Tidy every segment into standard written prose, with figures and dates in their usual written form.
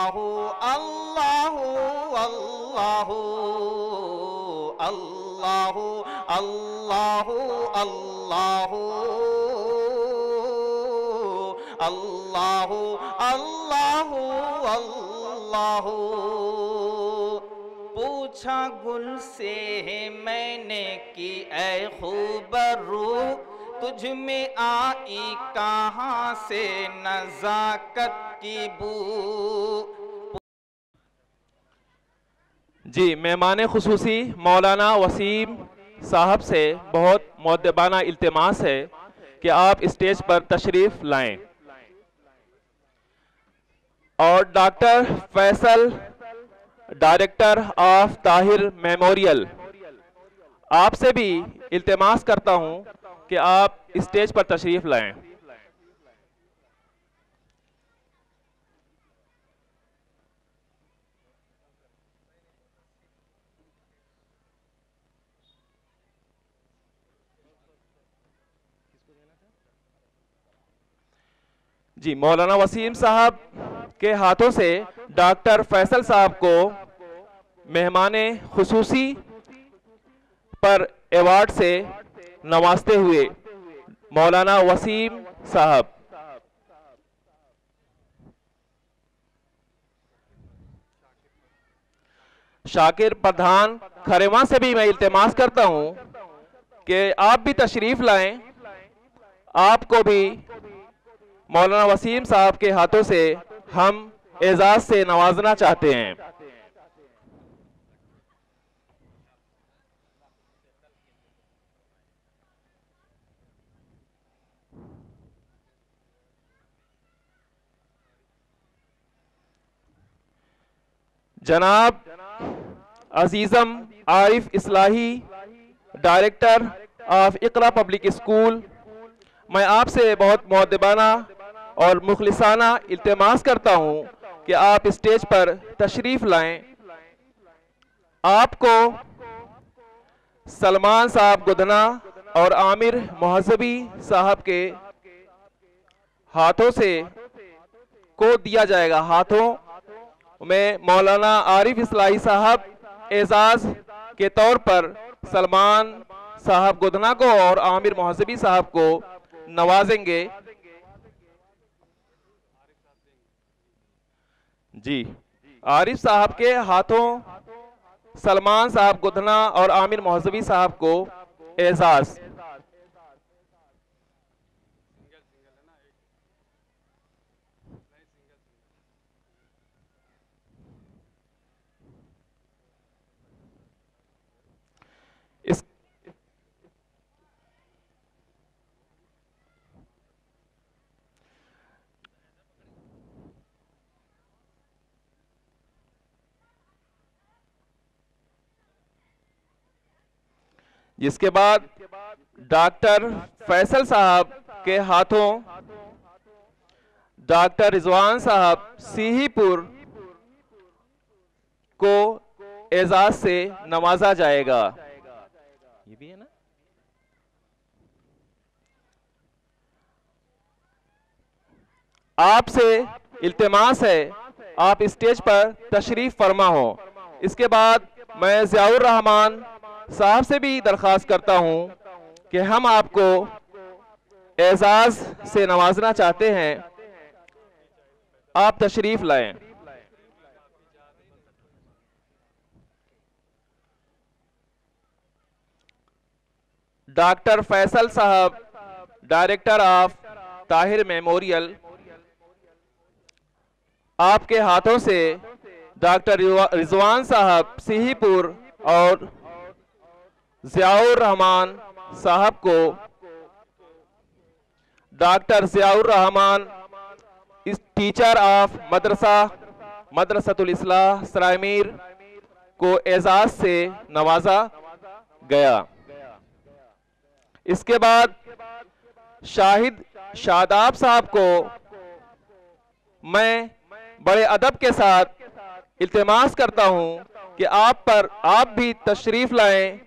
अल्लाह अल्लाह अल्लाह अल्लाह अल्लाह अल्लाह अल्लाह अल्लाह। पूछा गुल से मैंने कि ऐ खूबरू तुझ में आई कहाँ से नज़ाकत की बू। जी, मेहमान खुसूसी मौलाना वसीम साहब से बहुत मुअद्दबाना इल्तिमास है कि आप स्टेज पर तशरीफ लाएं। और doctor Faisal, director of Tahir memorial, आपसे भी इल्तिमास करता हूं कि आप स्टेज पर तशरीफ लाएं। जी, मौलाना वसीम साहब के हाथों से डॉक्टर फैसल साहब को मेहमाने खुसूसी पर अवार्ड से नवाजते हुए मौलाना वसीम साहब। शाकिर प्रधान खरेवा से भी मैं इल्तिमास करता हूं कि आप भी तशरीफ लाएं। आपको भी मौलाना वसीम साहब के हाथों से हम एजाज से नवाजना चाहते हैं। जनाब Azizam Arif Islahi, director of Iqra public school, मैं आपसे बहुत मुअद्दबाना और मुखलिसाना इल्तिमास करता हूं कि आप स्टेज पर तशरीफ लाएं। आपको सलमान साहब गुदना और आमिर मुहज़्ज़बी साहब के हाथों से को दिया जाएगा। हाथों में मौलाना आरिफ इस्लाही साहब एजाज के तौर पर सलमान साहब गुदना को और आमिर मुहज़्ज़बी साहब को नवाजेंगे। जी, आरिफ साहब के हाथों सलमान साहब गुदना और आमिर मुहज़्ज़बी साहब को एजाज। इस जिसके बाद डॉक्टर फैसल साहब के हाथों डॉक्टर रिजवान साहब सीहीपुर को एजाज से नवाजा जाएगा। ये भी है ना। आपसे इल्तिमास है आप स्टेज पर तशरीफ फरमा हो। इसके बाद मैं ज़ियाउर रहमान साहब से भी दरख्वास्त करता हूं कि हम आपको एजाज से नवाजना चाहते हैं। आप तशरीफ लाएं। डॉक्टर फैसल साहब, डायरेक्टर ऑफ ताहिर मेमोरियल, आपके हाथों से डॉक्टर रिजवान साहब सीहीपुर और ज़ियाउर रहमान साहब को डॉक्टर ज़ियाउर रहमान इस टीचर ऑफ मदरसतुल इस्लाह सरायमीर को एजाज से नवाजा गया। इसके बाद शाहिद शादाब साहब को मैं बड़े अदब के साथ इल्तिमास करता हूं कि आप भी तशरीफ लाएं।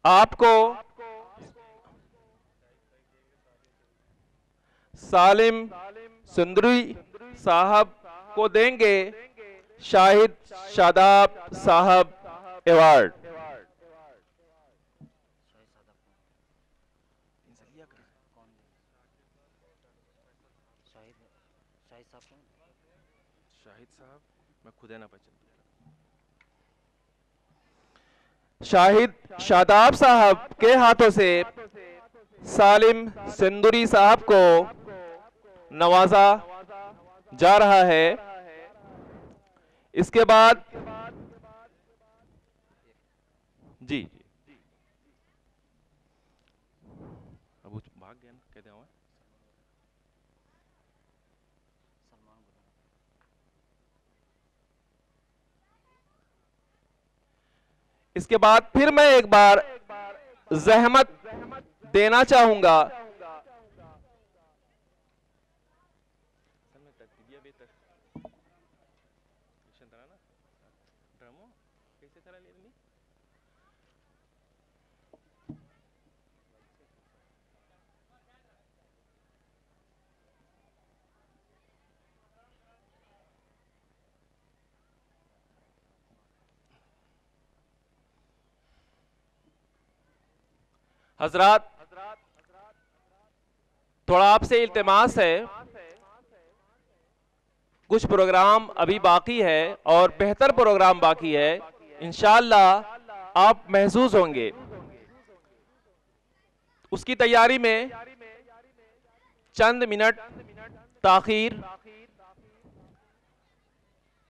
आपको सालिम सुंदरी साहब को देंगे शाहिद शादाब साहब अवार्ड। शाहिद साहब मैं खुद ना पहचान। शाहिद शादाब साहब के हाथों से सालिम सिंदूरी साहब को नवाजा जा रहा है। इसके बाद जी अब भाग गया ना, कहते हैं इसके बाद फिर मैं एक बार जहमत देना चाहूंगा हजरात, थोड़ा आपसे इल्तिमास है, कुछ प्रोग्राम अभी बाकी है और बेहतर प्रोग्राम बाकी है। इंशाअल्लाह आप महसूस होंगे। उसकी तैयारी में चंद मिनट ताखीर